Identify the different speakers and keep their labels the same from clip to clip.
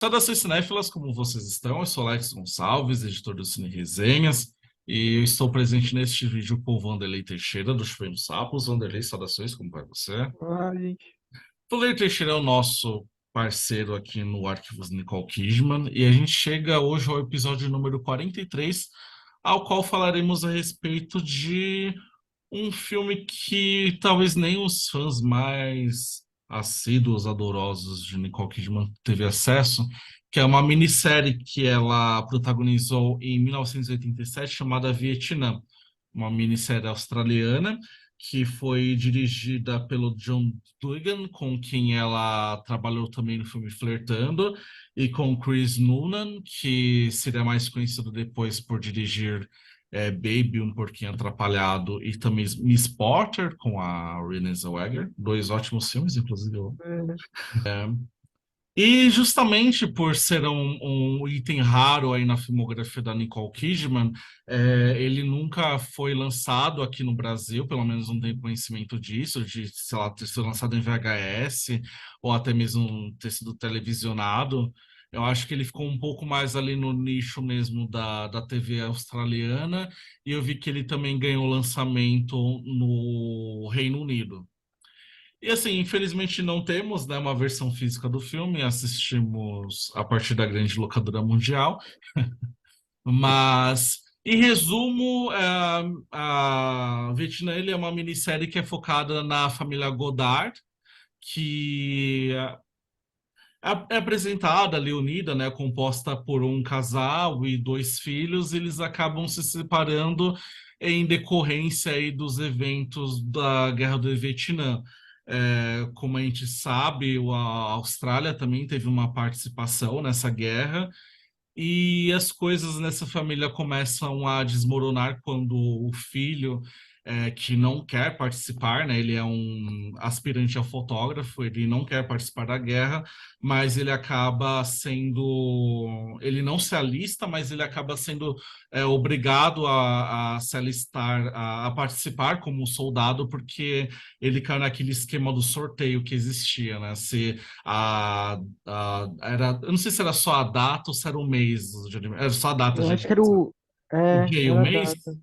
Speaker 1: Saudações cinéfilas, como vocês estão? Eu sou Alex Gonçalves, editor do Cine Resenhas, e eu estou presente neste vídeo com o Vanderlei Teixeira, do Chupendo Sapos. Vanderlei, saudações, como vai você?
Speaker 2: Ah, gente.
Speaker 1: Vanderlei Teixeira é o nosso parceiro aqui no Arquivos Nicole Kidman, e a gente chega hoje ao episódio número 43, ao qual falaremos a respeito de um filme que talvez nem os fãs mais assíduos, adorosos de Nicole Kidman teve acesso, que é uma minissérie que ela protagonizou em 1987 chamada Vietnã, uma minissérie australiana que foi dirigida pelo John Dugan, com quem ela trabalhou também no filme Flertando, e com Chris Noonan, que seria mais conhecido depois por dirigir Baby, um Porquinho Atrapalhado, e também Miss Porter, com a Renée Zellweger. Dois ótimos filmes, inclusive.
Speaker 2: É,
Speaker 1: E justamente por ser um item raro aí na filmografia da Nicole Kidman, ele nunca foi lançado aqui no Brasil, pelo menos não tenho conhecimento disso, de, sei lá, ter sido lançado em VHS ou até mesmo ter sido televisionado. Eu acho que ele ficou um pouco mais ali no nicho mesmo da TV australiana, e eu vi que ele também ganhou lançamento no Reino Unido. E assim, infelizmente não temos, né, uma versão física do filme, assistimos a partir da grande locadora mundial, mas em resumo, a Vietnã ele é uma minissérie que é focada na família Godard, que é apresentada ali unida, né, composta por um casal e dois filhos. Eles acabam se separando em decorrência aí dos eventos da Guerra do Vietnã. Como a gente sabe, a Austrália também teve uma participação nessa guerra, e as coisas nessa família começam a desmoronar quando o filho, que não quer participar, né? Ele é um aspirante a fotógrafo, ele não quer participar da guerra, mas ele acaba sendo. Ele não se alista, mas ele acaba sendo obrigado a se alistar, a participar como soldado, porque ele caiu naquele esquema do sorteio que existia, né? Se eu não sei se era só a data ou se era o mês era só a data
Speaker 2: eu
Speaker 1: de
Speaker 2: acho que era
Speaker 1: aniversário.
Speaker 2: o.
Speaker 1: O dia e o
Speaker 2: Era a
Speaker 1: mês?
Speaker 2: data.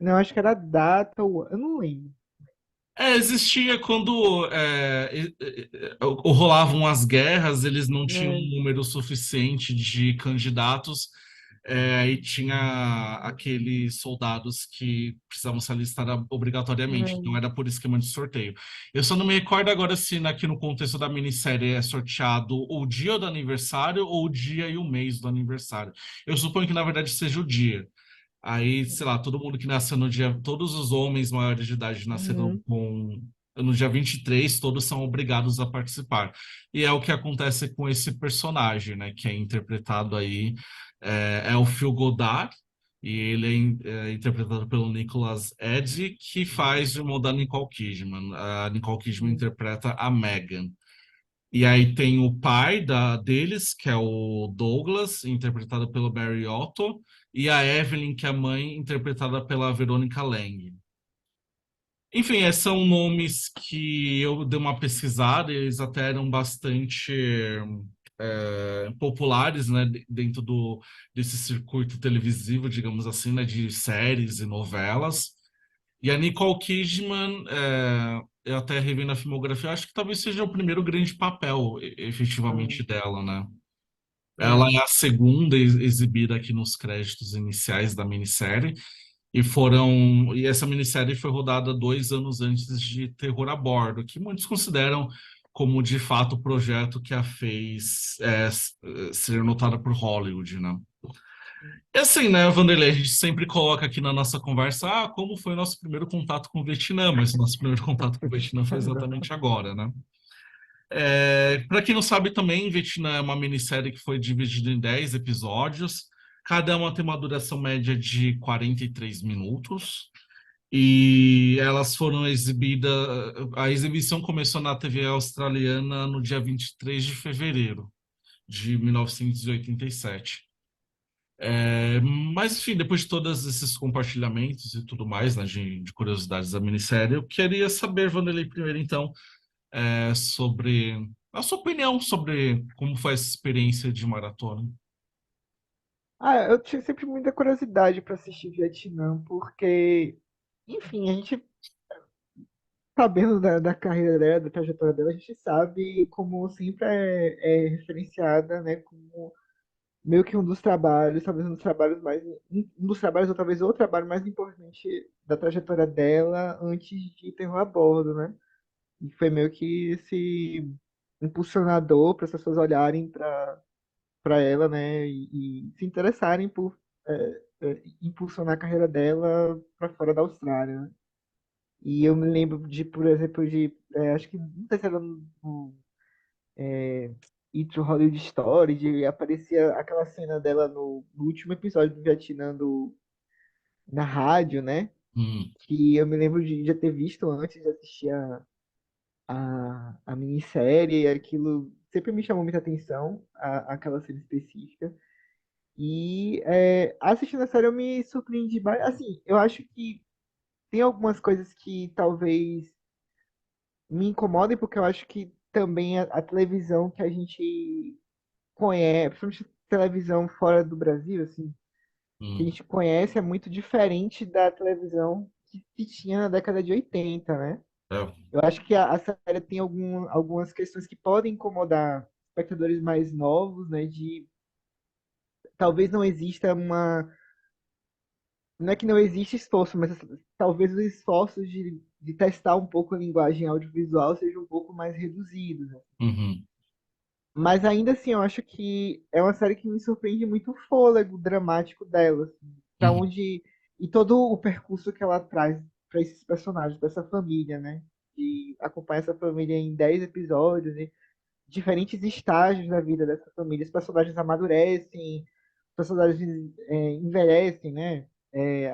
Speaker 2: Não, acho que era a data. Eu não lembro.
Speaker 1: Existia quando rolavam as guerras, eles não tinham
Speaker 2: É,
Speaker 1: um número suficiente de candidatos, e tinha aqueles soldados que precisavam se alistar obrigatoriamente, então
Speaker 2: é,
Speaker 1: era por esquema de sorteio. Eu só não me recordo agora se aqui no contexto da minissérie é sorteado o dia do aniversário ou o dia e o mês do aniversário. Eu suponho que na verdade seja o dia. Aí, sei lá, todo mundo que nasceu no dia, todos os homens maiores de idade nasceram
Speaker 2: uhum,
Speaker 1: no dia 23, todos são obrigados a participar. E é o que acontece com esse personagem, né, que é interpretado aí, é o Phil Goddard, e ele é interpretado pelo Nicholas Eddy, que faz de modo da Nicole Kidman. A Nicole Kidman
Speaker 2: uhum.
Speaker 1: interpreta a Megan. E aí tem o pai deles, que é o Douglas, interpretado pelo Barry Otto, e a Evelyn, que é a mãe, interpretada pela Veronica Lang. Enfim, são nomes que eu dei uma pesquisada, e eles até eram bastante populares, né, dentro desse circuito televisivo, digamos assim, né, de séries e novelas. E a Nicole Kidman, eu até revendo a filmografia, acho que talvez seja o primeiro grande papel, efetivamente, dela, né? Ela
Speaker 2: É,
Speaker 1: é a segunda exibida aqui nos créditos iniciais da minissérie, e essa minissérie foi rodada 2 anos antes de Terror a Bordo, que muitos consideram como, de fato, o projeto que a fez ser notada por Hollywood, né? E assim, né, Vanderlei, a gente sempre coloca aqui na nossa conversa, como foi o nosso primeiro contato com o Vietnã, mas o nosso primeiro contato com o Vietnã foi exatamente agora, né? Para quem não sabe também, Vietnã é uma minissérie que foi dividida em 10 episódios, cada uma tem uma duração média de 43 minutos, e elas foram exibidas, a exibição começou na TV australiana no dia 23 de fevereiro de 1987. Mas, enfim, depois de todos esses compartilhamentos e tudo mais, né, de curiosidades da minissérie, eu queria saber, Vanderlei, primeiro, então, sobre. A sua opinião sobre como foi essa experiência de maratona?
Speaker 2: Ah, eu tinha sempre muita curiosidade para assistir Vietnã, porque, enfim, a gente sabendo da carreira dela, da trajetória dela, a gente sabe como sempre é referenciada, né, como meio que um dos trabalhos, talvez um dos trabalhos mais, um dos trabalhos, ou talvez o trabalho mais importante da trajetória dela antes de Terror a Bordo, né? E foi meio que esse impulsionador para as pessoas olharem para ela, né, e se interessarem por impulsionar a carreira dela para fora da Austrália, né? E eu me lembro de, por exemplo, acho que não sei se era no It Hollywood Story, de aparecia aquela cena dela no último episódio do Vietnã na rádio, né?
Speaker 1: Hum,
Speaker 2: Que eu me lembro de já ter visto antes de assistir a minissérie, e aquilo sempre me chamou muita atenção, aquela cena específica. E assistindo a série eu me surpreendi. Assim, eu acho que tem algumas coisas que talvez me incomodem, porque eu acho que também a televisão que a gente conhece, principalmente televisão fora do Brasil, assim, que a
Speaker 1: hum,
Speaker 2: gente conhece é muito diferente da televisão que tinha na década de 80, né?
Speaker 1: é,
Speaker 2: Eu acho que a série tem algumas questões que podem incomodar espectadores mais novos, né? De talvez não exista uma. Não é que não existe esforço, mas talvez os esforços de testar um pouco a linguagem audiovisual sejam um pouco mais reduzidos, né?
Speaker 1: uhum,
Speaker 2: Mas ainda assim, eu acho que é uma série que me surpreende muito o fôlego dramático dela, assim, para
Speaker 1: uhum,
Speaker 2: onde e todo o percurso que ela traz para esses personagens, para essa família, né? De acompanhar essa família em 10 episódios, e diferentes estágios da vida dessa família. Os personagens amadurecem, os personagens envelhecem, né?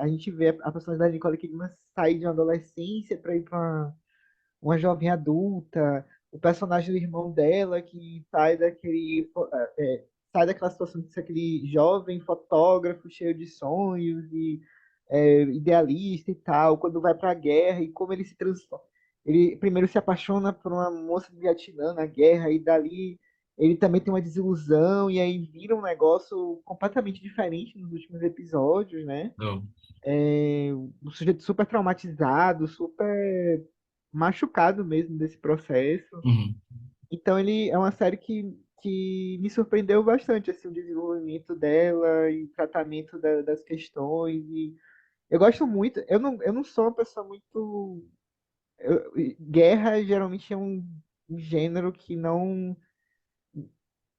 Speaker 2: A gente vê a personagem da Nicole Kidman sair de uma adolescência para ir para uma jovem adulta, o personagem do irmão dela que sai daquela situação de ser aquele jovem fotógrafo cheio de sonhos e idealista e tal, quando vai para a guerra e como ele se transforma. Ele primeiro se apaixona por uma moça do Vietnã na guerra e dali ele também tem uma desilusão e aí vira um negócio completamente diferente nos últimos episódios, né?
Speaker 1: é,
Speaker 2: Um sujeito super traumatizado, super machucado mesmo desse processo.
Speaker 1: uhum,
Speaker 2: Então ele é uma série que me surpreendeu bastante, assim, o desenvolvimento dela e o tratamento das questões. E eu gosto muito, eu não sou uma pessoa muito. Guerra geralmente é um gênero que não.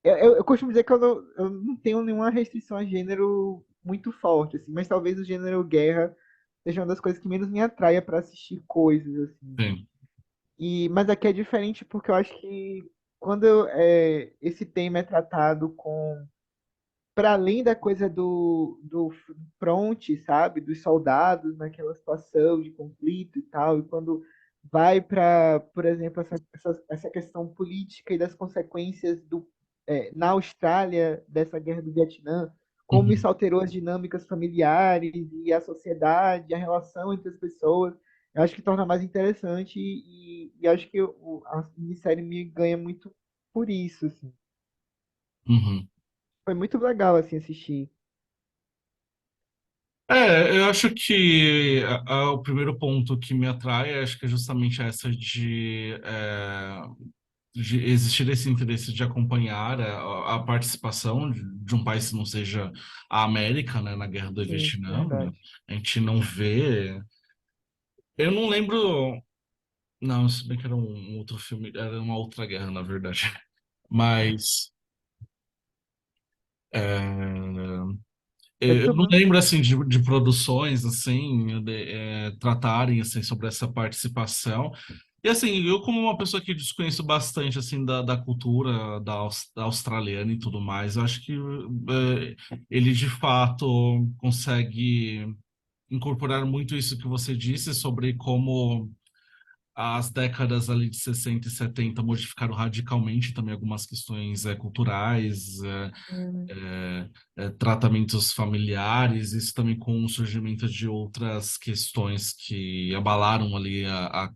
Speaker 2: Eu costumo dizer que eu não tenho nenhuma restrição a gênero muito forte, assim, mas talvez o gênero guerra seja uma das coisas que menos me atraia para assistir coisas, assim.
Speaker 1: sim,
Speaker 2: Mas aqui é diferente porque eu acho que quando esse tema é tratado com para além da coisa do front, sabe, dos soldados naquela situação de conflito e tal, e quando vai para, por exemplo, essa questão política e das consequências na Austrália dessa guerra do Vietnã, como isso
Speaker 1: uhum,
Speaker 2: alterou as dinâmicas familiares e a sociedade, a relação entre as pessoas. Eu acho que torna mais interessante e acho que a minissérie me ganha muito por isso, assim.
Speaker 1: uhum.
Speaker 2: Foi muito legal, assim, assistir.
Speaker 1: É, eu acho que o primeiro ponto que me atrai, acho que é justamente essa de existir esse interesse de acompanhar a participação de um país que não seja a América, né, na Guerra do
Speaker 2: Sim,
Speaker 1: Vietnã, né?
Speaker 2: verdade.
Speaker 1: A gente não vê. Eu não lembro. Não, se bem que era um outro filme, era uma outra guerra, na verdade. Mas
Speaker 2: Sem
Speaker 1: eu não
Speaker 2: problema.
Speaker 1: lembro assim de produções assim tratarem assim sobre essa participação. E assim, eu como uma pessoa que desconheço bastante assim da cultura da australiana e tudo mais, eu acho que ele de fato consegue incorporar muito isso que você disse sobre como as décadas ali de 60 e 70 modificaram radicalmente também algumas questões culturais,
Speaker 2: Uhum.
Speaker 1: tratamentos familiares, isso também com o surgimento de outras questões que abalaram ali a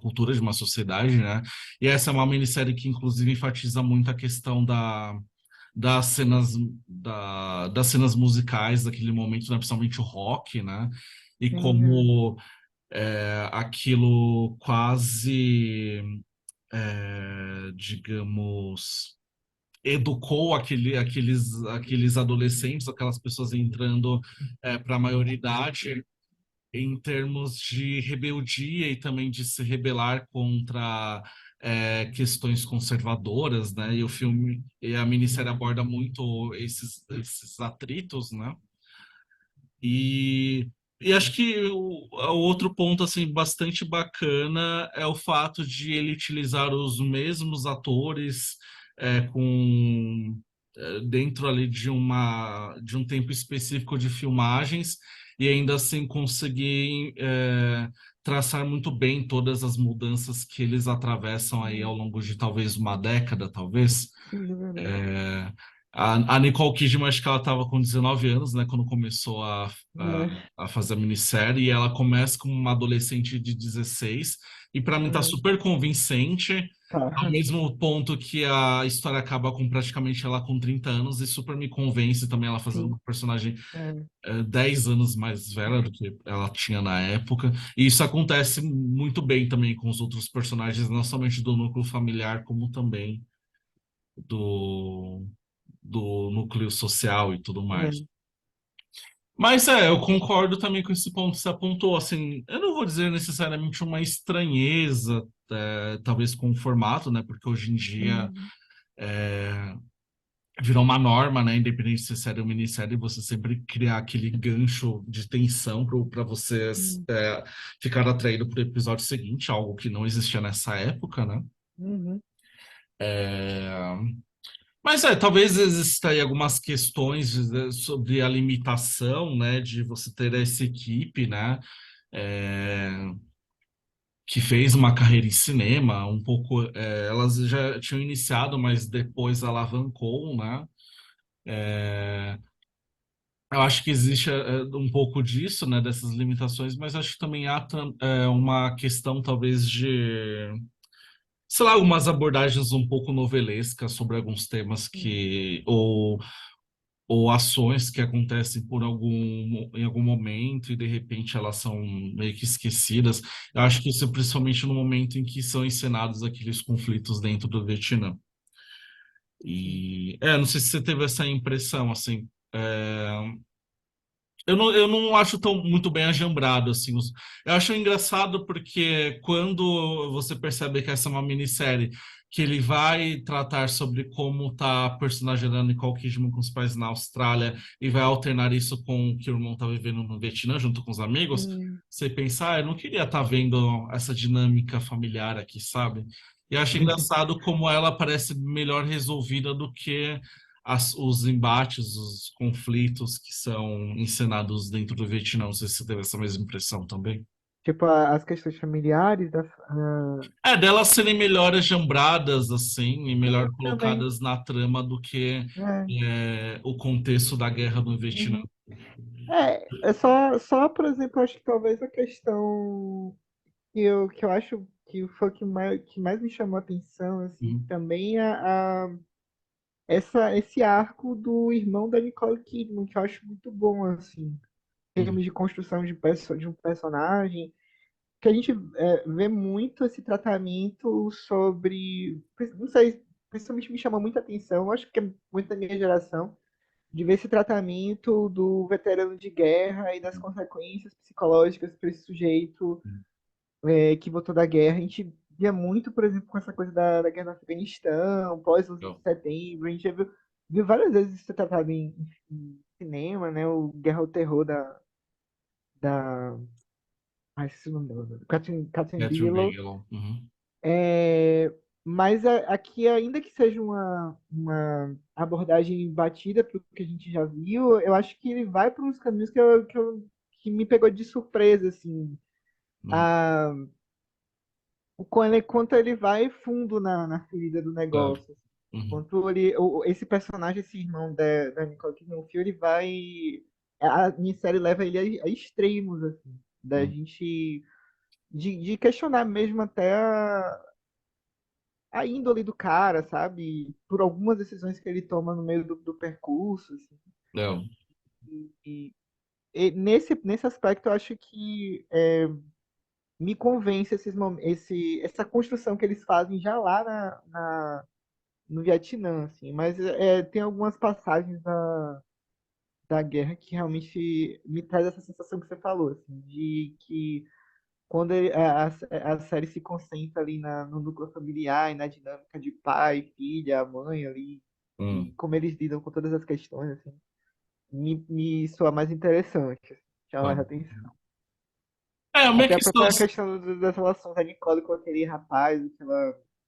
Speaker 1: cultura de uma sociedade, né? E essa é uma minissérie que, inclusive, enfatiza muito a questão das cenas, das cenas musicais daquele momento, né? Principalmente o rock, né? E
Speaker 2: Sim,
Speaker 1: como aquilo quase, digamos, educou aqueles adolescentes, aquelas pessoas entrando para a maioridade em termos de rebeldia e também de se rebelar contra questões conservadoras, né? E o filme e a minissérie aborda muito esses atritos, né? E, e acho que o outro ponto assim bastante bacana é o fato de ele utilizar os mesmos atores com dentro ali de um tempo específico de filmagens e ainda assim conseguir traçar muito bem todas as mudanças que eles atravessam aí ao longo de talvez uma década, talvez.
Speaker 2: sim, é verdade.
Speaker 1: É, a Nicole Kidman, acho que ela estava com 19 anos, né, quando começou a,
Speaker 2: É,
Speaker 1: a fazer a minissérie, e ela começa como uma adolescente de 16, e para mim tá
Speaker 2: é,
Speaker 1: super convincente, ao
Speaker 2: tá.
Speaker 1: mesmo ponto que a história acaba com praticamente ela com 30 anos, e super me convence também ela fazendo
Speaker 2: Sim,
Speaker 1: uma personagem
Speaker 2: é,
Speaker 1: 10 anos mais velha do que ela tinha na época, e isso acontece muito bem também com os outros personagens, não somente do núcleo familiar, como também do do núcleo social e tudo mais.
Speaker 2: é.
Speaker 1: Mas eu concordo também com esse ponto que você apontou, assim, eu não vou dizer necessariamente uma estranheza, talvez com o formato, né, porque hoje em dia
Speaker 2: Uhum.
Speaker 1: virou uma norma, né, independente de ser série ou minissérie, você sempre criar aquele gancho de tensão para você
Speaker 2: Uhum.
Speaker 1: ficar atraído para o episódio seguinte, algo que não existia nessa época, né?
Speaker 2: Uhum.
Speaker 1: É, Mas talvez exista aí algumas questões sobre a limitação, né, de você ter essa equipe, né, é, que fez uma carreira em cinema, um pouco, elas já tinham iniciado, mas depois alavancou, né. Eu acho que existe um pouco disso, né, dessas limitações, mas acho que também há uma questão talvez de, sei lá, algumas abordagens um pouco novelescas sobre alguns temas que ou ações que acontecem em algum momento e de repente elas são meio que esquecidas. Eu acho que isso é principalmente no momento em que são encenados aqueles conflitos dentro do Vietnã.
Speaker 2: Sim.
Speaker 1: E não sei se você teve essa impressão, assim. Eu não acho tão muito bem ajambrado, assim. Eu acho engraçado porque quando você percebe que essa é uma minissérie, que ele vai tratar sobre como tá a personagem da Nicole Kidman com os pais na Austrália e vai alternar isso com o que o irmão tá vivendo no Vietnã junto com os amigos,
Speaker 2: Uhum.
Speaker 1: você pensar, eu não queria estar vendo essa dinâmica familiar aqui, sabe? E eu acho engraçado como ela parece melhor resolvida do que os embates, os conflitos que são encenados dentro do Vietnã. Não sei se você teve essa mesma impressão também.
Speaker 2: Tipo, as questões familiares
Speaker 1: Delas serem melhor ajambradas, assim, e melhor
Speaker 2: também.
Speaker 1: colocadas na trama do que
Speaker 2: É.
Speaker 1: o contexto da guerra do Vietnã.
Speaker 2: Uhum. É só, por exemplo, acho que talvez a questão que eu acho que foi o que mais me chamou a atenção, assim,
Speaker 1: Uhum.
Speaker 2: também esse arco do irmão da Nicole Kidman, que eu acho muito bom, assim, em
Speaker 1: Uhum.
Speaker 2: termos de construção de um personagem, que a gente vê muito esse tratamento sobre, não sei, principalmente me chama muita atenção, eu acho que é muito da minha geração, de ver esse tratamento do veterano de guerra e das consequências psicológicas para esse sujeito que voltou da guerra. A gente via muito, por exemplo, com essa coisa da guerra no Afeganistão, pós 11 de
Speaker 1: Legal.
Speaker 2: setembro. A gente já viu várias vezes isso tratado em cinema, né? O Guerra ao Terror da ai, esqueci o nome dela, Catherine
Speaker 1: Catherine
Speaker 2: Bigelow.
Speaker 1: Bigelow. Uhum.
Speaker 2: É, mas aqui, ainda que seja uma abordagem batida para o que a gente já viu, eu acho que ele vai para uns caminhos que me pegou de surpresa, assim.
Speaker 1: Uhum.
Speaker 2: A, quanto ele vai fundo na ferida do
Speaker 1: É,
Speaker 2: negócio.
Speaker 1: uhum,
Speaker 2: Quanto ele, esse personagem, esse irmão da Nicole Kidman, no filme, ele vai. A minissérie leva ele a extremos, assim, da
Speaker 1: uhum,
Speaker 2: gente. De questionar mesmo até a índole do cara, sabe? Por algumas decisões que ele toma no meio do percurso, assim.
Speaker 1: é,
Speaker 2: E, nesse aspecto, eu acho que me convence essa construção que eles fazem já lá no Vietnã, assim. Mas tem algumas passagens da guerra que realmente me traz essa sensação que você falou, assim, de que quando a série se concentra ali no núcleo familiar e na dinâmica de pai, filha, mãe ali, e
Speaker 1: uhum,
Speaker 2: como eles lidam com todas as questões, assim, me soa mais interessante, assim, chama mais
Speaker 1: tá.
Speaker 2: atenção.
Speaker 1: É, a minha
Speaker 2: Até a
Speaker 1: questão,
Speaker 2: própria questão das relações da Nicole com aquele rapaz que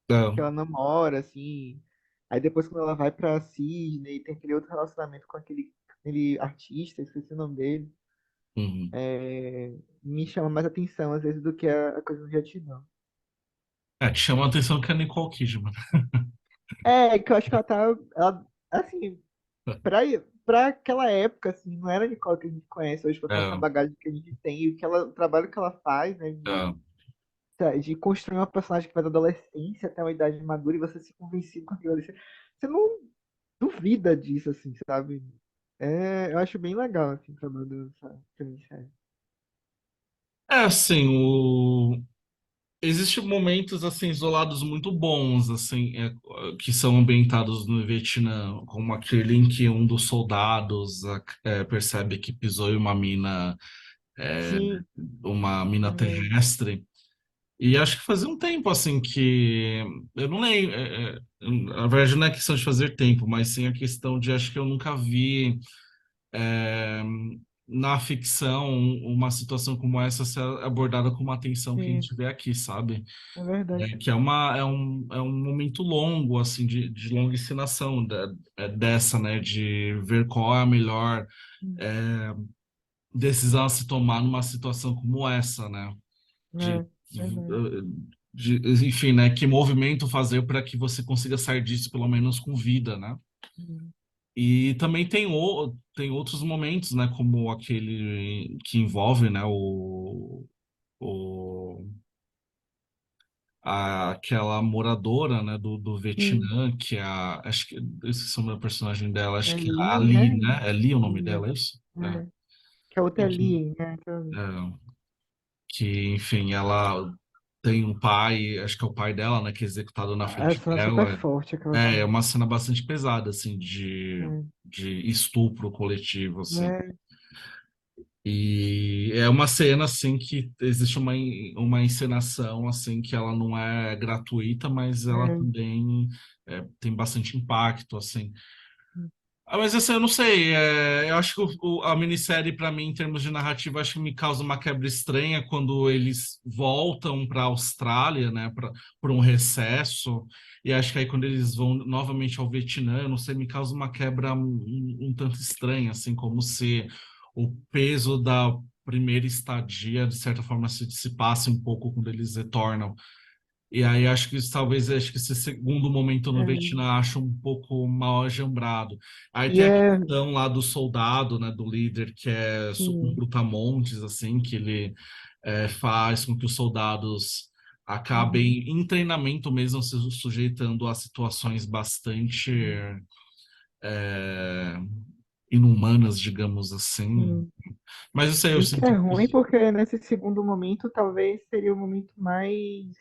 Speaker 1: é,
Speaker 2: ela namora, assim. Aí depois quando ela vai pra Sydney, tem aquele outro relacionamento com aquele artista, esqueci o nome dele.
Speaker 1: uhum.
Speaker 2: Me chama mais atenção, às vezes, do que a coisa do Vietnã.
Speaker 1: É, te chama a atenção que é Nicole Kidman.
Speaker 2: Que eu acho que assim, pra, pra aquela época, assim, não era a Nicole que a gente conhece hoje, com essa
Speaker 1: É,
Speaker 2: bagagem que a gente tem, e o trabalho que ela faz, né,
Speaker 1: é,
Speaker 2: de construir uma personagem que vai da adolescência até uma idade madura e você se convencido com aquilo ali. Você não duvida disso, assim, sabe? Eu acho bem legal, assim, o trabalho dessa minissérie.
Speaker 1: é assim, existem momentos assim isolados muito bons assim que são ambientados no Vietnã, como aquele em que um dos soldados percebe que pisou em é,
Speaker 2: Sim,
Speaker 1: uma mina
Speaker 2: é,
Speaker 1: terrestre. E acho que fazia um tempo assim que eu não lembro. Na verdade, não é questão de fazer tempo, mas sim a questão de acho que eu nunca vi é, na ficção uma situação como essa ser abordada com uma atenção que a
Speaker 2: sim,
Speaker 1: gente vê aqui, sabe?
Speaker 2: é verdade.
Speaker 1: Que é um momento longo, assim, de longa encenação dessa, né? De ver qual é a melhor decisão a se tomar numa situação como essa, né? De,
Speaker 2: É, verdade.
Speaker 1: enfim, né? Que movimento fazer para que você consiga sair disso, pelo menos com vida, né?
Speaker 2: Hum.
Speaker 1: E também tem outros momentos, né? Como aquele que envolve, né? O, aquela moradora, né, do
Speaker 2: Sim,
Speaker 1: Vietnã, que é acho que, eu esqueci o nome da personagem dela, acho
Speaker 2: é
Speaker 1: que é a
Speaker 2: Lee,
Speaker 1: Lee,
Speaker 2: né?
Speaker 1: né? É Lee o nome
Speaker 2: Lee,
Speaker 1: dela, é isso?
Speaker 2: é. Que a outra
Speaker 1: E
Speaker 2: é
Speaker 1: que,
Speaker 2: Lee, né?
Speaker 1: é, que, enfim, ela tem um pai, acho que é o pai dela, né, que é executado na
Speaker 2: A
Speaker 1: frente
Speaker 2: cena é super
Speaker 1: dela.
Speaker 2: forte, aquela cena.
Speaker 1: É uma cena bastante pesada, assim,
Speaker 2: É,
Speaker 1: de estupro coletivo, assim.
Speaker 2: é,
Speaker 1: E é uma cena assim que existe uma encenação assim que ela não é gratuita, mas ela
Speaker 2: é,
Speaker 1: também tem bastante impacto assim. Mas assim, eu não sei, eu acho que a minissérie para mim em termos de narrativa acho que me causa uma quebra estranha quando eles voltam para a Austrália, né, para por um recesso. E acho que aí quando eles vão novamente ao Vietnã, eu não sei, me causa uma quebra um tanto estranha, assim, como se o peso da primeira estadia, de certa forma, se dissipasse um pouco quando eles retornam. E aí acho que talvez acho que esse segundo momento no
Speaker 2: é.
Speaker 1: Vietnã acho um pouco mal agembrado. Aí
Speaker 2: E
Speaker 1: tem a questão lá do soldado, né, do líder, que é um
Speaker 2: sim.
Speaker 1: brutamontes, assim, que ele faz com que os soldados
Speaker 2: Uhum,
Speaker 1: acabem em treinamento mesmo se sujeitando a situações bastante é, inumanas, digamos assim.
Speaker 2: sim.
Speaker 1: Mas eu sei, eu
Speaker 2: E que é
Speaker 1: sinto
Speaker 2: ruim
Speaker 1: que
Speaker 2: porque nesse segundo momento talvez seria o momento mais.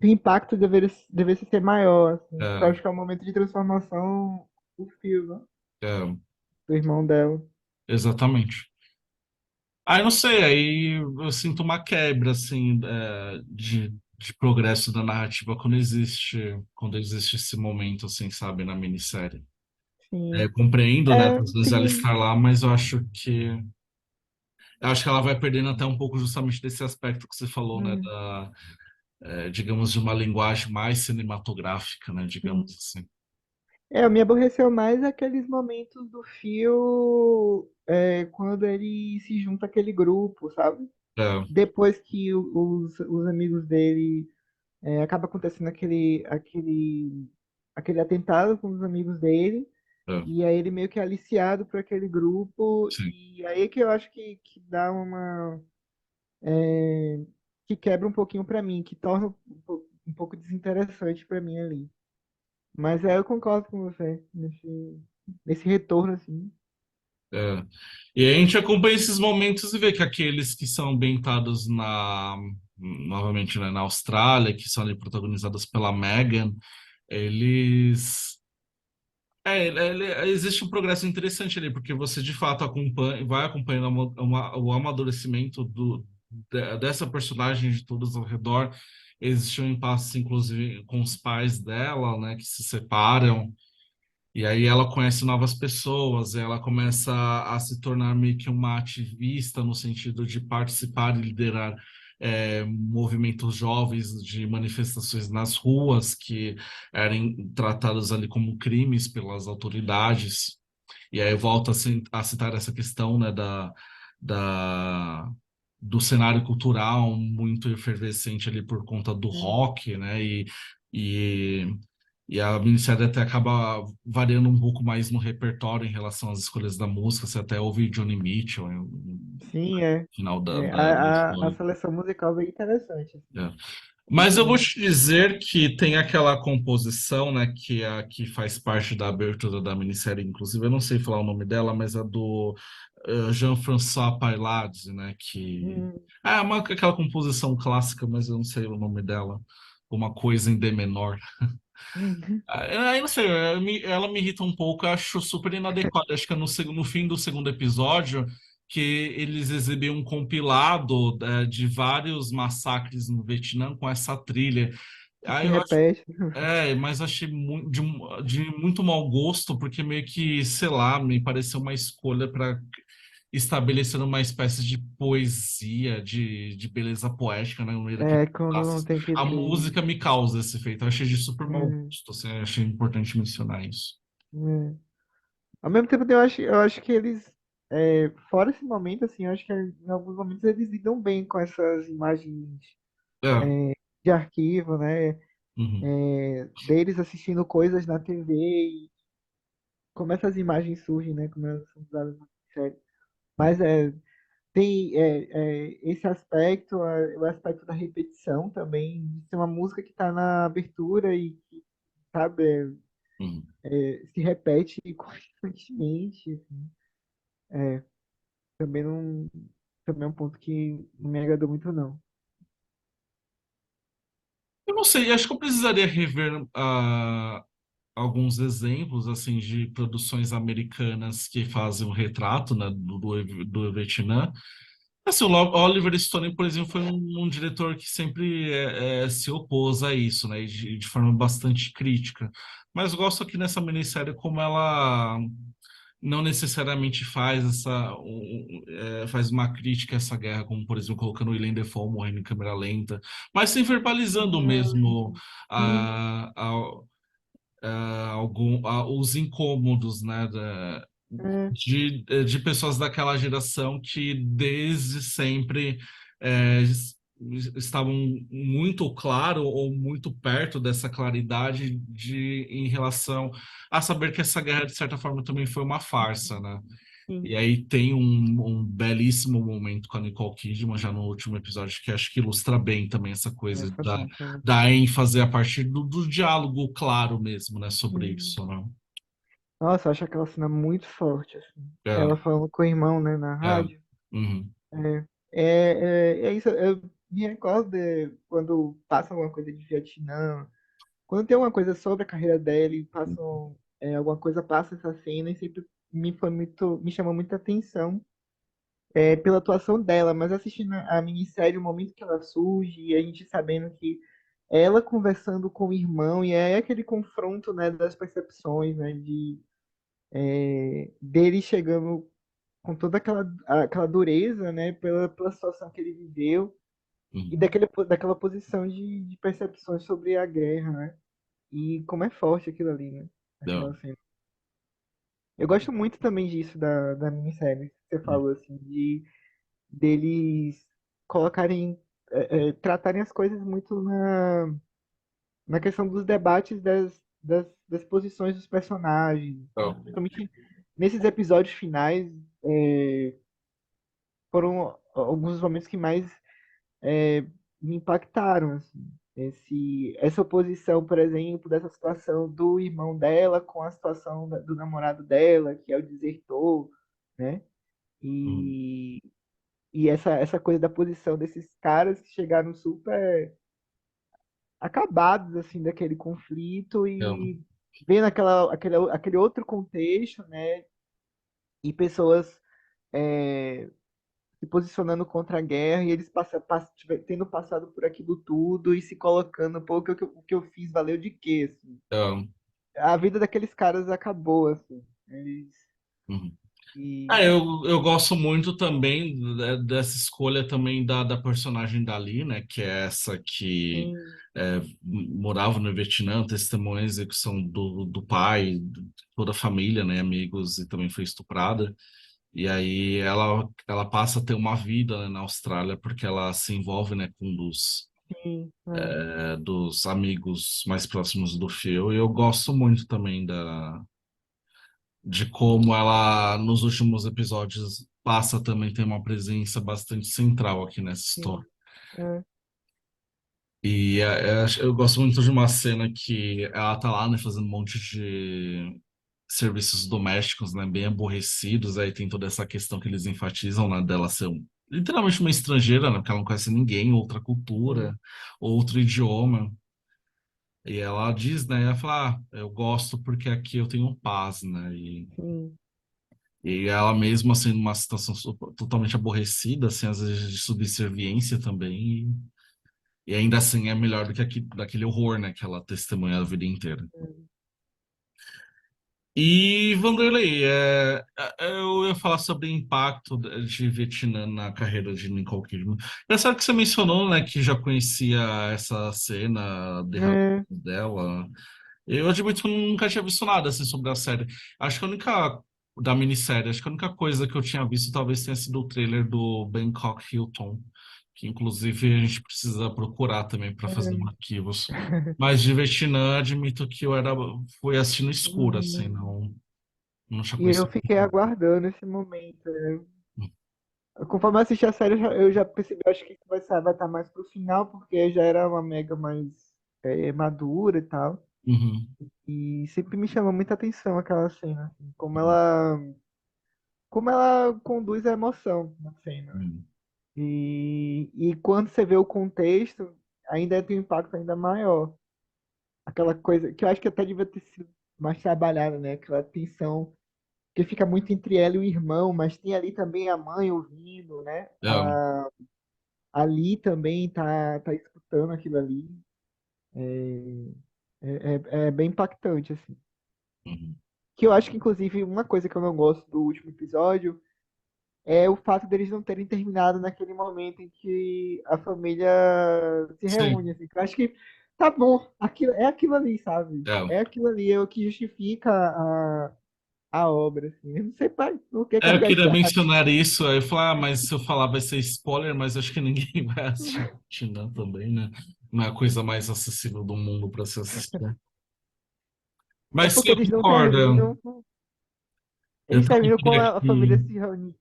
Speaker 2: O impacto devesse ser maior, assim. Porque eu
Speaker 1: é,
Speaker 2: acho que é o momento de transformação do filme, né?
Speaker 1: é,
Speaker 2: Do irmão dela.
Speaker 1: exatamente. Aí não sei, aí eu sinto uma quebra assim de progresso da narrativa quando existe esse momento assim, sabe, na minissérie. Eu
Speaker 2: Sim.
Speaker 1: compreendo, né, às vezes ela
Speaker 2: Sim.
Speaker 1: estar lá, mas eu acho que ela vai perdendo até um pouco justamente desse aspecto que você falou, né,
Speaker 2: Hum,
Speaker 1: digamos de uma linguagem mais cinematográfica, né,
Speaker 2: sim.
Speaker 1: digamos assim.
Speaker 2: Me aborreceu mais aqueles momentos do fio quando ele se junta àquele grupo, sabe?
Speaker 1: É,
Speaker 2: depois que os amigos dele acaba acontecendo aquele atentado com os amigos dele,
Speaker 1: é,
Speaker 2: e aí ele meio que é aliciado por aquele grupo,
Speaker 1: sim.
Speaker 2: e aí que eu acho que dá uma. Que quebra um pouquinho pra mim, que torna um pouco desinteressante pra mim ali. Mas eu concordo com você nesse retorno, assim.
Speaker 1: É. E aí a gente acompanha esses momentos e vê que aqueles que são ambientados novamente, né, na Austrália, que são ali protagonizados pela Meghan, eles existe um progresso interessante ali, porque você de fato acompanha, vai acompanhando o amadurecimento dessa personagem de todos ao redor. Existe um impasse, inclusive, com os pais dela, né, que se separam. E aí ela conhece novas pessoas, ela começa a se tornar meio que uma ativista no sentido de participar e liderar movimentos jovens de manifestações nas ruas que eram tratados ali como crimes pelas autoridades. E aí eu volto a citar essa questão, né, da, do cenário cultural muito efervescente ali por conta do
Speaker 2: Hum,
Speaker 1: rock, né, e e a minissérie até acaba variando um pouco mais no repertório em relação às escolhas da música. Você até ouve Johnny Mitchell no
Speaker 2: sim, é.
Speaker 1: final
Speaker 2: É,
Speaker 1: da
Speaker 2: a
Speaker 1: história.
Speaker 2: seleção musical é bem interessante,
Speaker 1: É.
Speaker 2: assim.
Speaker 1: Mas eu vou
Speaker 2: É.
Speaker 1: te dizer que tem aquela composição, né, que faz parte da abertura da minissérie, inclusive, eu não sei falar o nome dela, mas a do Jean-François Pailhades, né, que...
Speaker 2: Hum,
Speaker 1: aquela composição clássica, mas eu não sei o nome dela. Uma coisa em D menor.
Speaker 2: hum,
Speaker 1: Aí não sei, ela me irrita um pouco, eu acho super inadequado. Acho que é no fim do segundo episódio que eles exibiam um compilado de vários massacres no Vietnã com essa trilha.
Speaker 2: que se
Speaker 1: Aí eu acho,
Speaker 2: repete.
Speaker 1: mas achei de muito mau gosto, porque meio que, sei lá, me pareceu uma escolha para estabelecer uma espécie de poesia, de beleza poética, né, no meio daquele
Speaker 2: É, quando não tem
Speaker 1: a
Speaker 2: aquele.
Speaker 1: música me causa esse efeito. Eu achei de super mau
Speaker 2: Hum,
Speaker 1: gosto, assim, eu achei importante mencionar isso.
Speaker 2: hum. Ao mesmo tempo, eu acho que eles. Fora esse momento, assim, eu acho que em alguns momentos eles lidam bem com essas imagens
Speaker 1: É,
Speaker 2: de arquivo, né?
Speaker 1: uhum,
Speaker 2: Deles assistindo coisas na TV e como essas imagens surgem, né? Como elas são usadas na série. Mas tem esse aspecto, o aspecto da repetição também, de ser uma música que está na abertura e que, sabe,
Speaker 1: uhum.
Speaker 2: se repete constantemente. Assim. Também não, também é um ponto que não me agradou muito, não.
Speaker 1: Eu não sei, acho que eu precisaria rever alguns exemplos assim de produções americanas que fazem um retrato, né, do Vietnã. Assim, o Oliver Stone, por exemplo, foi um diretor que sempre se opôs a isso, né, e de forma bastante crítica. Mas eu gosto aqui nessa minissérie como ela não necessariamente faz uma crítica a essa guerra, como por exemplo colocando o Willem Dafoe morrendo em câmera lenta, mas sim verbalizando mesmo
Speaker 2: Sim,
Speaker 1: a, a, os incômodos, né,
Speaker 2: é,
Speaker 1: de pessoas daquela geração que desde sempre é, estavam muito claro ou muito perto dessa claridade em relação a saber que essa guerra, de certa forma, também foi uma farsa, né?
Speaker 2: sim.
Speaker 1: E aí tem um belíssimo momento com a Nicole Kidman, já no último episódio, que acho que ilustra bem também essa
Speaker 2: É
Speaker 1: coisa
Speaker 2: fantástico. É muito
Speaker 1: da
Speaker 2: bom.
Speaker 1: ênfase a partir do diálogo claro mesmo, né, sobre
Speaker 2: Hum.
Speaker 1: isso, né?
Speaker 2: Nossa, eu acho aquela cena muito forte, assim.
Speaker 1: É,
Speaker 2: Ela falando com o irmão, né, na
Speaker 1: é.
Speaker 2: rádio.
Speaker 1: Uhum.
Speaker 2: É isso. Eu me recordo de quando passa alguma coisa de Vietnã, quando tem alguma coisa sobre a carreira dela e passam, alguma coisa passa essa cena e sempre me chamou muita atenção pela atuação dela, mas assistindo a minissérie, o momento que ela surge e a gente sabendo que ela conversando com o irmão e é aquele confronto, né, das percepções, né, dele chegando com toda aquela dureza, né, pela situação que ele viveu e
Speaker 1: Uhum.
Speaker 2: daquela posição de percepções sobre a guerra, né? E como é forte aquilo ali, né?
Speaker 1: É.
Speaker 2: Aquela cena. Eu gosto muito também disso da minissérie, que você falou, assim, deles. colocarem, tratarem as coisas muito na questão dos debates das posições dos personagens, assim.
Speaker 1: Então,
Speaker 2: Principalmente nesses episódios finais, foram alguns dos momentos que mais me impactaram, assim. Essa oposição, por exemplo, dessa situação do irmão dela com a situação do namorado dela, que é o desertor, né?
Speaker 1: hum,
Speaker 2: E, e essa coisa da posição desses caras que chegaram super acabados, assim, daquele conflito
Speaker 1: então,
Speaker 2: e vendo aquele outro contexto, né? E pessoas é, se posicionando contra a guerra e eles tendo passado por aquilo tudo e se colocando, pô, o que eu fiz valeu de quê, assim?
Speaker 1: então,
Speaker 2: A vida daqueles caras acabou, assim. Eles,
Speaker 1: uhum.
Speaker 2: e,
Speaker 1: Ah, eu gosto muito também dessa escolha também da personagem dali, né? Que é essa que
Speaker 2: sim,
Speaker 1: morava no Vietnã, testemunha a execução do pai, de toda a família, né? Amigos, e também foi estuprada. E aí ela passa a ter uma vida, né, na Austrália porque ela se envolve, né, com um
Speaker 2: sim,
Speaker 1: dos amigos mais próximos do Phil. E eu gosto muito também de como ela, nos últimos episódios, passa a também ter uma presença bastante central aqui nessa história.
Speaker 2: sim, é,
Speaker 1: E eu gosto muito de uma cena que ela tá lá, né, fazendo um monte de serviços domésticos, né, bem aborrecidos. Aí tem toda essa questão que eles enfatizam, né, dela ser literalmente uma estrangeira, né, porque ela não conhece ninguém, outra
Speaker 2: sim,
Speaker 1: cultura, outro idioma. E ela diz, né, ela fala, eu gosto porque aqui eu tenho paz, né,
Speaker 2: sim,
Speaker 1: e ela mesma, assim, numa situação totalmente aborrecida, assim, às vezes de subserviência também, e ainda assim é melhor do que daquele horror, né, que ela testemunha a vida inteira. E, Vanderlei, eu ia falar sobre o impacto de Vietnã na carreira de Nicole Kidman. Engraçado que você mencionou, né, que já conhecia essa cena
Speaker 2: é,
Speaker 1: dela. Eu admito que eu nunca tinha visto nada assim sobre a série. Acho que a única da minissérie, acho que a única coisa que eu tinha visto talvez tenha sido o trailer do Bangkok Hilton, que inclusive a gente precisa procurar também para fazer um
Speaker 2: é.
Speaker 1: arquivos. Mas de Vietnã, admito que fui assistindo escuro, assim,
Speaker 2: Hum.
Speaker 1: não tinha
Speaker 2: E eu
Speaker 1: conhecido.
Speaker 2: fiquei aguardando esse momento, né? Conforme eu assisti a série, eu já percebi, acho que vai estar mais pro final, porque já era uma mega mais madura e tal.
Speaker 1: Uhum,
Speaker 2: E sempre me chamou muita atenção aquela cena, assim, como ela conduz a emoção na cena, né?
Speaker 1: uhum,
Speaker 2: E quando você vê o contexto, ainda tem um impacto ainda maior. Aquela coisa que eu acho que até devia ter sido mais trabalhada, né? Aquela tensão que fica muito entre ela e o irmão, mas tem ali também a mãe ouvindo, né?
Speaker 1: é,
Speaker 2: Ali também tá escutando aquilo ali. É bem impactante, assim.
Speaker 1: uhum.
Speaker 2: Que eu acho que, inclusive, uma coisa que eu não gosto do último episódio é o fato deles não terem terminado naquele momento em que a família se reúne,
Speaker 1: Sim,
Speaker 2: assim. Eu acho que tá bom, é aquilo ali, sabe?
Speaker 1: é.
Speaker 2: É aquilo ali, é o que justifica a obra, assim. Eu não sei o que que
Speaker 1: É,
Speaker 2: a
Speaker 1: eu queria
Speaker 2: Gretchen acha.
Speaker 1: mencionar isso, aí eu falei, mas se eu falar vai ser spoiler, mas acho que ninguém vai assistir Vietnã também, né? Não é a coisa mais acessível do mundo para se assistir.
Speaker 2: É
Speaker 1: Mas sim,
Speaker 2: porque
Speaker 1: eu
Speaker 2: eles não
Speaker 1: concordo.
Speaker 2: terminam.
Speaker 1: Eu
Speaker 2: Eles
Speaker 1: também
Speaker 2: terminam com
Speaker 1: queria
Speaker 2: a família
Speaker 1: que,
Speaker 2: se reunir.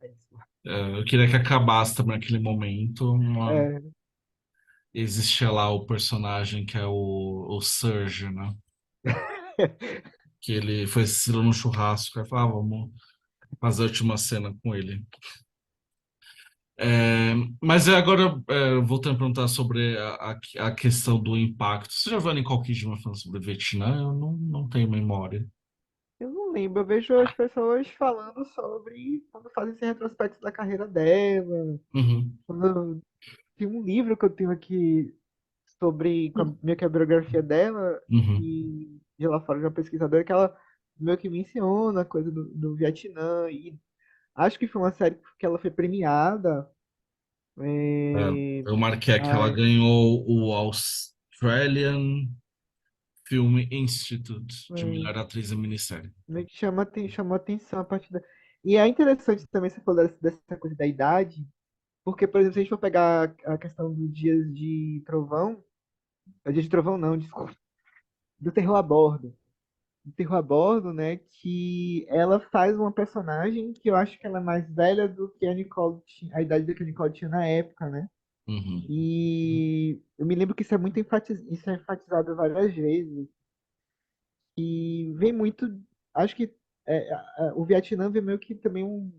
Speaker 1: eu queria que acabasse também naquele momento.
Speaker 2: É,
Speaker 1: Existia lá o personagem que é o Surge, né? Que ele foi assistindo no churrasco, aí falava, vamos fazer a última cena com ele. Mas agora, voltando a perguntar sobre a questão do impacto. Você já viu a Nicole Kidman falando sobre o Vietnã? Eu não tenho memória.
Speaker 2: eu não lembro, eu vejo as pessoas falando sobre quando fazem esse retrospecto da carreira dela.
Speaker 1: Uhum,
Speaker 2: Quando tem um livro que eu tenho aqui sobre meio que a biografia dela,
Speaker 1: uhum,
Speaker 2: e ela fala de uma pesquisadora que ela meio que menciona a coisa do Vietnã. E acho que foi uma série que ela foi premiada.
Speaker 1: é.
Speaker 2: É,
Speaker 1: Eu marquei aqui, ela
Speaker 2: ai,
Speaker 1: ganhou o Australian Film Institute de
Speaker 2: é,
Speaker 1: melhor atriz em minissérie.
Speaker 2: meio que chamou atenção a partir da. E é interessante também você falar dessa coisa da idade, Porque, por exemplo, se a gente for pegar a questão do Dias de Trovão, Dias de Trovão não, desculpa, do Terror a Bordo. Do Terror a Bordo, né, que ela faz uma personagem que eu acho que ela é mais velha do que a Nicole tinha, a idade que a Nicole tinha na época, né?
Speaker 1: Uhum,
Speaker 2: E eu me lembro que isso é enfatizado várias vezes. E vem muito. Acho que o Vietnã vem meio que também um-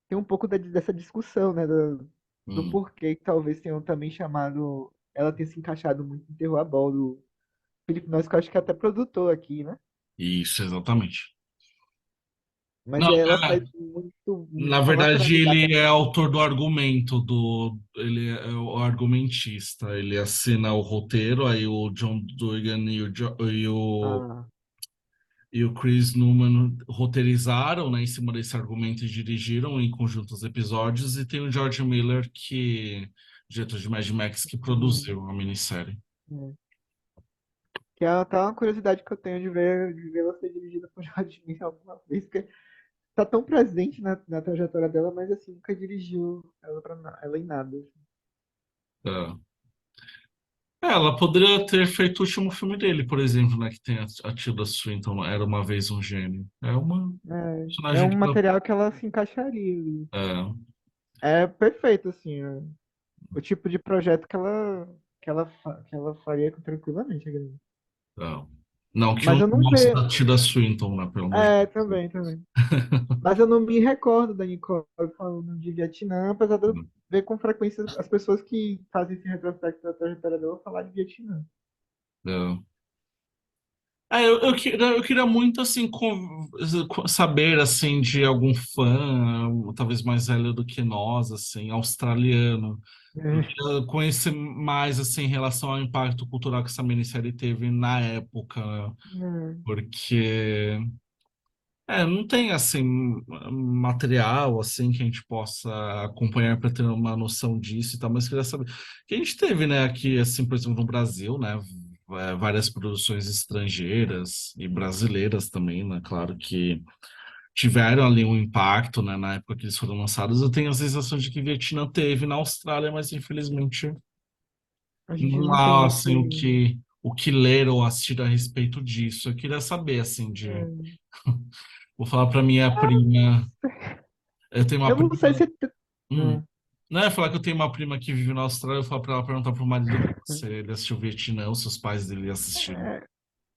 Speaker 2: tem um pouco dessa discussão, né? Do
Speaker 1: uhum.
Speaker 2: porquê que talvez tenham também chamado. Ela ter se encaixado muito em Terror a Bordo. Felipe Nós, que eu acho que é até produtor aqui, né?
Speaker 1: Isso, exatamente.
Speaker 2: Mas
Speaker 1: Não,
Speaker 2: ela faz muito,
Speaker 1: na
Speaker 2: com
Speaker 1: verdade,
Speaker 2: naturalidade.
Speaker 1: ele é autor do argumento ele é o argumentista. Ele assina o roteiro, aí o John Dugan
Speaker 2: Ah,
Speaker 1: e o Chris Newman roteirizaram, né, em cima desse argumento e dirigiram em conjunto os episódios, e tem o George Miller, diretor de Mad Max, que
Speaker 2: hum,
Speaker 1: produziu a minissérie.
Speaker 2: é. Que é até uma curiosidade que eu tenho de ver ela ser dirigida por George Miller alguma vez, porque tá tão presente na trajetória dela, mas assim, nunca dirigiu ela em nada.
Speaker 1: É. Ela poderia ter feito o último filme dele, por exemplo, né, que tem a Tilda Swinton, Era Uma Vez um Gênio. É uma
Speaker 2: É
Speaker 1: personagem
Speaker 2: um
Speaker 1: que
Speaker 2: material que ela se encaixaria ali.
Speaker 1: é,
Speaker 2: É perfeito, assim, o tipo de projeto que ela faria tranquilamente. Aquele.
Speaker 1: é. Não que eu
Speaker 2: Mas eu não
Speaker 1: gosto
Speaker 2: sei.
Speaker 1: da Tilda Swinton, né, pelo amor de Deus.
Speaker 2: Também, também. Mas eu não me recordo da Nicole falando de Vietnã, apesar de eu ver com frequência as pessoas que fazem esse retrospecto da trajetória dela falar de Vietnã.
Speaker 1: É. Eu queria muito, assim, saber, assim, de algum fã, talvez mais velho do que nós, assim, australiano. Eu
Speaker 2: É,
Speaker 1: queria conhecer mais, assim, em relação ao impacto cultural que essa minissérie teve na época, né?
Speaker 2: é,
Speaker 1: Porque, não tem, assim, material, assim, que a gente possa acompanhar para ter uma noção disso e tal, mas queria saber. Que a gente teve, né, aqui, assim, por exemplo, no Brasil, né, várias produções estrangeiras e brasileiras também, né, claro que tiveram ali um impacto, né, na época que eles foram lançados. Eu tenho a sensação de que Vietnã teve na Austrália, mas infelizmente
Speaker 2: a gente
Speaker 1: não
Speaker 2: não tem
Speaker 1: há,
Speaker 2: esse.
Speaker 1: assim, o que ler ou assistir a respeito disso. Eu queria saber, assim,
Speaker 2: É,
Speaker 1: vou falar para minha prima. Eu tenho uma
Speaker 2: eu não sei
Speaker 1: prima.
Speaker 2: se.
Speaker 1: Hum.
Speaker 2: É.
Speaker 1: Não é falar que eu tenho uma prima que vive na Austrália, eu falo para ela perguntar pro marido dela se ele assistiu Vietnã, se os pais dele assistiram.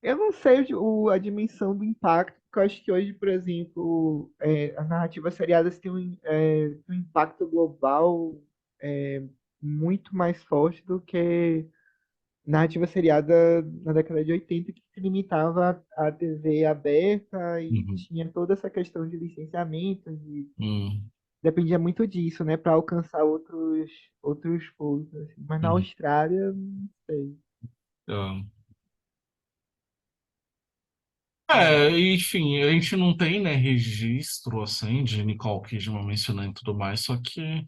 Speaker 2: Eu não sei a dimensão do impacto, porque eu acho que hoje, por exemplo, as narrativas seriadas têm um impacto global é, muito mais forte do que narrativa seriada na década de 80, que se limitava à TV aberta e
Speaker 1: Uhum.
Speaker 2: tinha toda essa questão de licenciamento,
Speaker 1: Hum.
Speaker 2: dependia muito disso, né, para alcançar outros públicos. Assim. Mas na
Speaker 1: Hum.
Speaker 2: Austrália, não sei.
Speaker 1: Ah.
Speaker 2: É,
Speaker 1: Enfim, a gente não tem, né, registro, assim, de Nicole Kidman mencionando e tudo mais, só que,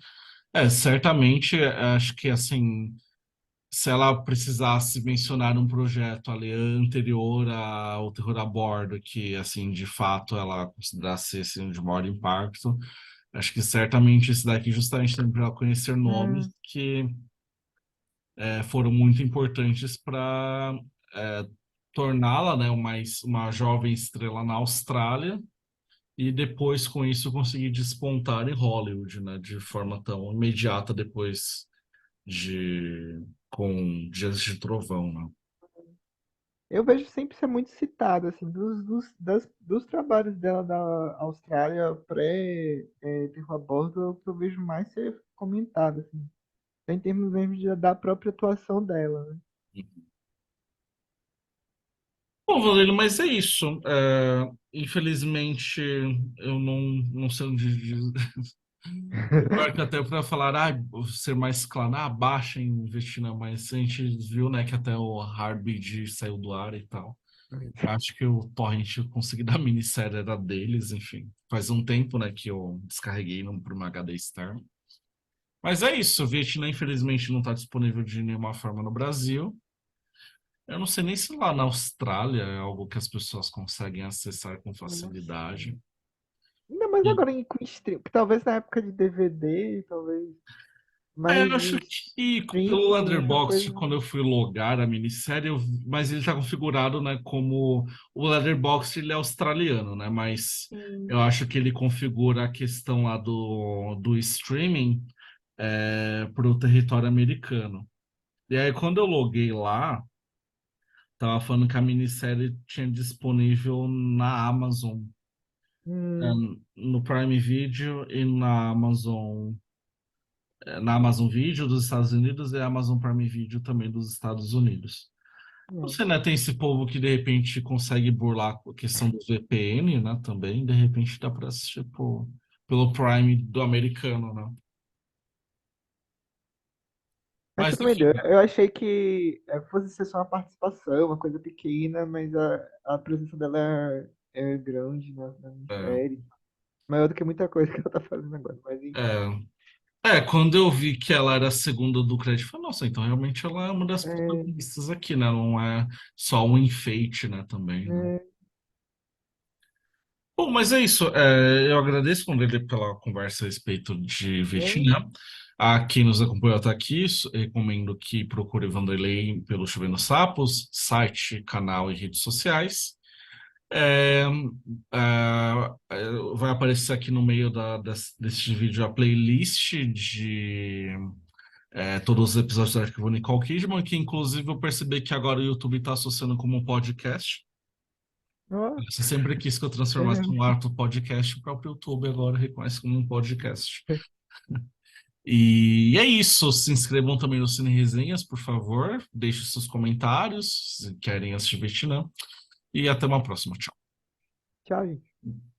Speaker 1: certamente, acho que, assim, se ela precisasse mencionar um projeto ali anterior ao Terror a Bordo, que, assim, de fato ela considerasse assim, de maior impacto, acho que certamente esse daqui justamente tem para conhecer nomes
Speaker 2: é,
Speaker 1: que foram muito importantes para torná-la, né, uma jovem estrela na Austrália e depois com isso conseguir despontar em Hollywood, né, de forma tão imediata depois de com Dias de Trovão, né?
Speaker 2: eu vejo sempre ser muito citado, assim, dos trabalhos dela da Austrália pré-Terror a Bordo, é o que eu vejo mais ser comentado, assim, em termos mesmo da própria atuação dela, né?
Speaker 1: Bom, Valério, mas é isso. Infelizmente, eu não sei onde. Pior que até para falar, ser mais claro, baixa em Vietnã, mas a gente viu, né, que até o Hard saiu do ar e tal. Acho que o torrent eu consegui da minissérie era deles, enfim. Faz um tempo, né, que eu descarreguei para uma HD externo. Mas é isso, o Vietnã infelizmente não está disponível de nenhuma forma no Brasil. Eu não sei nem se lá na Austrália é algo que as pessoas conseguem acessar com
Speaker 2: Eu não sei.
Speaker 1: facilidade.
Speaker 2: Ainda mais
Speaker 1: E,
Speaker 2: agora com stream, talvez na época de DVD, talvez,
Speaker 1: eu
Speaker 2: mas
Speaker 1: acho
Speaker 2: em
Speaker 1: que pelo
Speaker 2: streaming, essa
Speaker 1: Letterboxd,
Speaker 2: coisa.
Speaker 1: quando eu fui logar a minissérie, mas ele está configurado, né, como o Letterboxd, ele é australiano, né, mas eu
Speaker 2: Sim.
Speaker 1: acho que ele configura a questão lá do streaming para o território americano. E aí, quando eu loguei lá, tava falando que a minissérie tinha disponível na Amazon,
Speaker 2: Hum,
Speaker 1: no Prime Video e na Amazon Video dos Estados Unidos e a Amazon Prime Video também dos Estados Unidos.
Speaker 2: é.
Speaker 1: Você, né, tem esse povo que de repente consegue burlar a questão do VPN, né, também, de repente dá para assistir pelo Prime do americano, né?
Speaker 2: Mas pra
Speaker 1: Mas
Speaker 2: ter uma ideia,
Speaker 1: enfim,
Speaker 2: eu achei que fosse ser só uma participação, uma coisa pequena, mas a presença dela é grande na
Speaker 1: é,
Speaker 2: série. Maior do que muita coisa que ela tá fazendo agora, mas enfim.
Speaker 1: quando eu vi que ela era a segunda do crédito, eu falei, nossa, então realmente ela é uma das
Speaker 2: É,
Speaker 1: protagonistas aqui, né? Não é só um enfeite, né, também, né?
Speaker 2: é,
Speaker 1: Bom, mas é isso. Eu agradeço, Vanderlei, pela conversa a respeito de
Speaker 2: é.
Speaker 1: Vietnã. A quem nos acompanhou até aqui, recomendo que procure Vanderlei pelo Chovendo Sapos, site, canal e redes sociais. É, vai aparecer aqui no meio desse vídeo a playlist de todos os episódios do Arquivo Nicole Kidman, que inclusive eu percebi que agora o YouTube está associando como um podcast.
Speaker 2: Ó,
Speaker 1: Você sempre quis que eu transformasse um
Speaker 2: é,
Speaker 1: ato podcast, o próprio YouTube agora reconhece como um podcast. E é isso. Se inscrevam também no Cine Resenhas, por favor. Deixe seus comentários se querem assistir Vietnã. E até uma próxima. Tchau.
Speaker 2: tchau, gente.